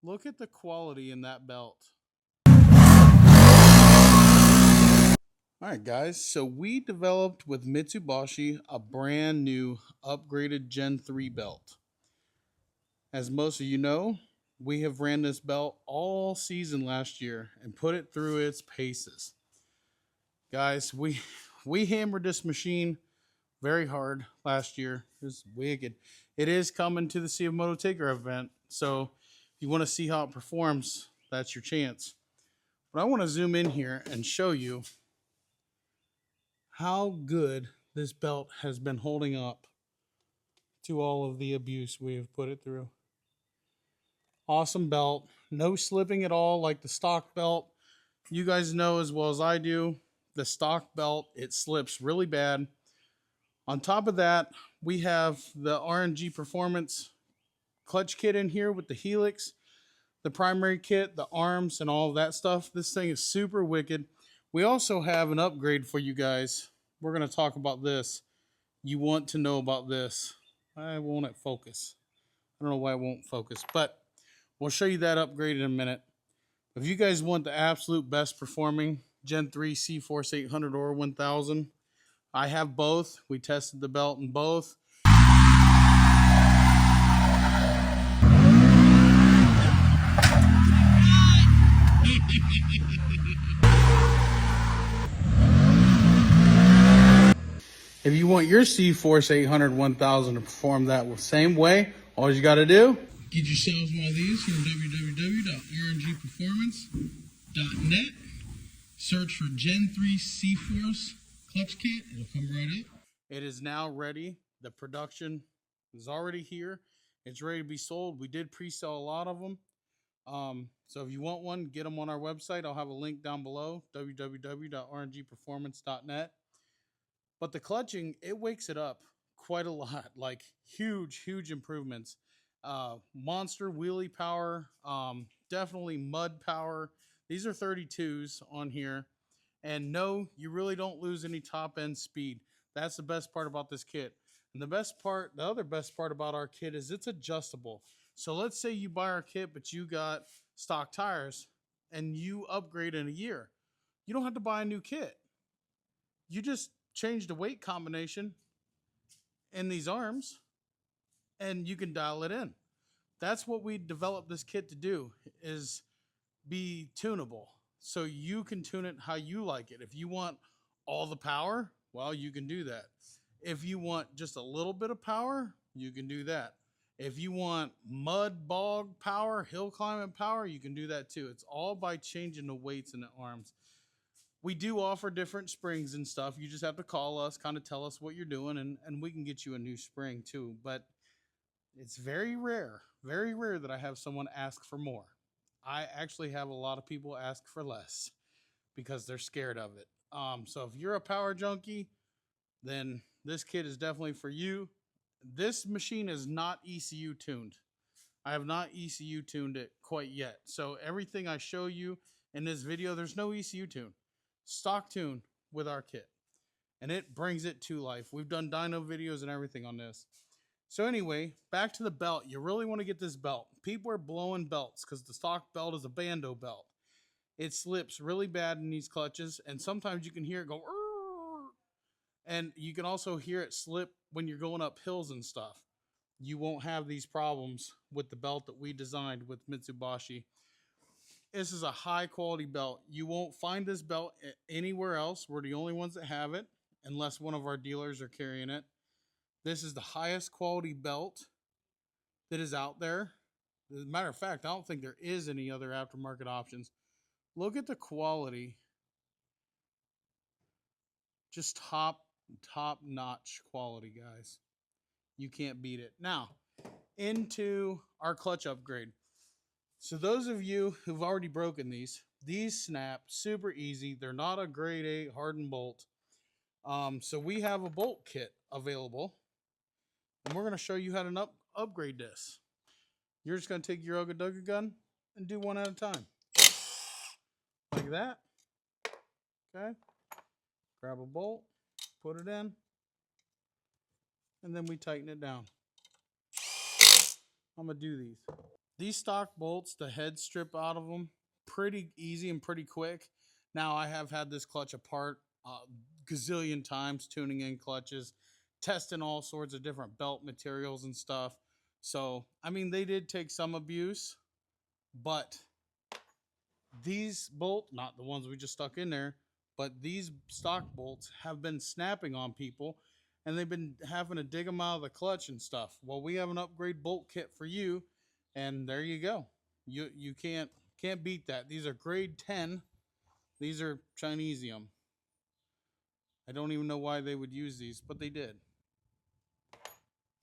Look at the quality in that belt. All right, guys. So we developed with Mitsubishi a brand new upgraded Gen 3 belt. As most of you know, we have ran this belt all season last year and put it through its paces. Guys, we hammered this machine very hard last year. It was wicked. It is coming to the CFMOTO Taker event, so if you want to see how it performs, that's your chance. But I want to zoom in here and show you how good this belt has been holding up to all of the abuse we have put it through. Awesome belt, no slipping at all like the stock belt. You guys know as well as I do, the stock belt, it slips really bad. On top of that, we have the R.N.G performance clutch kit in here with the helix, the primary kit, the arms, and all of that stuff. This thing is super wicked. We also have an upgrade for you guys. We're going to talk about this. You want to know about this. Why won't it focus? I don't know why it won't focus, but we'll show you that upgrade in a minute. If you guys want the absolute best performing Gen 3 CForce 800 or 1000, I have both. We tested the belt in both. If you want your CForce 800 1000 to perform that the same way, all you got to do, get yourselves one of these from www.rngperformance.net. Search for Gen 3 CForce clutch kit. It'll come right up. It is now ready. The production is already here. It's ready to be sold. We did pre-sell a lot of them. So if you want one, get them on our website. I'll have a link down below, www.rngperformance.net. But the clutching, it wakes it up quite a lot, like huge improvements. Monster wheelie power, definitely mud power. These are 32s on here. And no, you really don't lose any top end speed. That's the best part about this kit. And the other best part about our kit is it's adjustable. So let's say you buy our kit, but you got stock tires and you upgrade in a year. You don't have to buy a new kit. You just change the weight combination in these arms and you can dial it in. That's what we developed this kit to do, is be tunable. So you can tune it how you like it. If you want all the power, well, you can do that. If you want just a little bit of power, you can do that. If you want mud bog power, hill climbing power, you can do that too. It's all by changing the weights in the arms. We do offer different springs and stuff. You just have to call us, kind of tell us what you're doing, and we can get you a new spring too. But it's very rare that I have someone ask for more. I actually have a lot of people ask for less because they're scared of it. So if you're a power junkie, then this kit is definitely for you. This machine is not ECU tuned. I have not ECU tuned it quite yet. So everything I show you in this video, there's no ECU tune. Stock tune with our kit. And it brings it to life. We've done dyno videos and everything on this. So anyway, back to the belt. You really want to get this belt. People are blowing belts because the stock belt is a bando belt. It slips really bad in these clutches, and sometimes you can hear it go, and you can also hear it slip when you're going up hills and stuff. You won't have these problems with the belt that we designed with Mitsubishi. This is a high quality belt. You won't find this belt anywhere else. We're the only ones that have it, unless one of our dealers are carrying it. This is the highest quality belt that is out there. As a matter of fact, I don't think there is any other aftermarket options. Look at the quality. Just top notch quality, guys. You can't beat it. Now, into our clutch upgrade. So those of you who've already broken these snap super easy. They're not a grade 8 hardened bolt. So we have a bolt kit available, and we're going to show you how to upgrade this. You're just going to take your Ugga Dugga gun and do one at a time. Like that. Okay. Grab a bolt, put it in, and then we tighten it down. I'm going to do these. These stock bolts, the head strip out of them, pretty easy and pretty quick. Now, I have had this clutch apart gazillion times, tuning in clutches, testing all sorts of different belt materials and stuff. So, I mean, they did take some abuse, but these bolts, not the ones we just stuck in there, but these stock bolts have been snapping on people, and they've been having to dig them out of the clutch and stuff. Well, we have an upgrade bolt kit for you, and there you go. You can't beat that. These are grade 10. These are Chinesium. I don't even know why they would use these, but they did.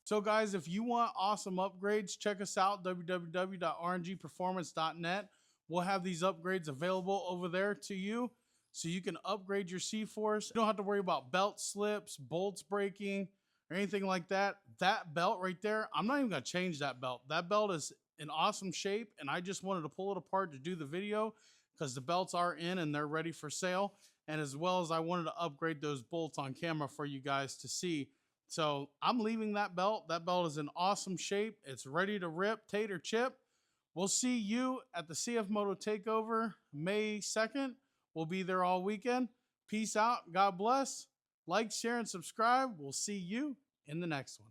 So guys, if you want awesome upgrades, check us out, www.rngperformance.net. We'll have these upgrades available over there to you, so you can upgrade your CForce. You don't have to worry about belt slips, bolts breaking, or anything like that. That belt right there, I'm not even gonna change that belt. That belt is in awesome shape, and I just wanted to pull it apart to do the video because the belts are in and they're ready for sale. And as well as I wanted to upgrade those bolts on camera for you guys to see. So I'm leaving that belt. That belt is in awesome shape. It's ready to rip, tater chip. We'll see you at the CFMOTO Takeover May 2nd. We'll be there all weekend. Peace out. God bless. Like, share, and subscribe. We'll see you in the next one.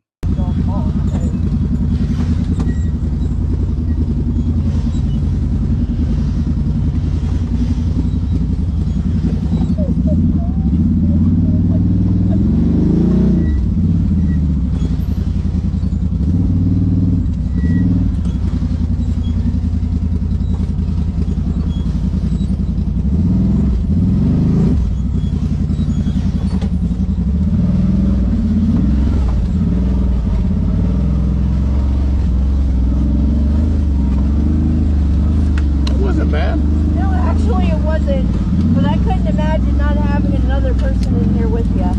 Bad? No, actually it wasn't, but I couldn't imagine not having another person in here with you.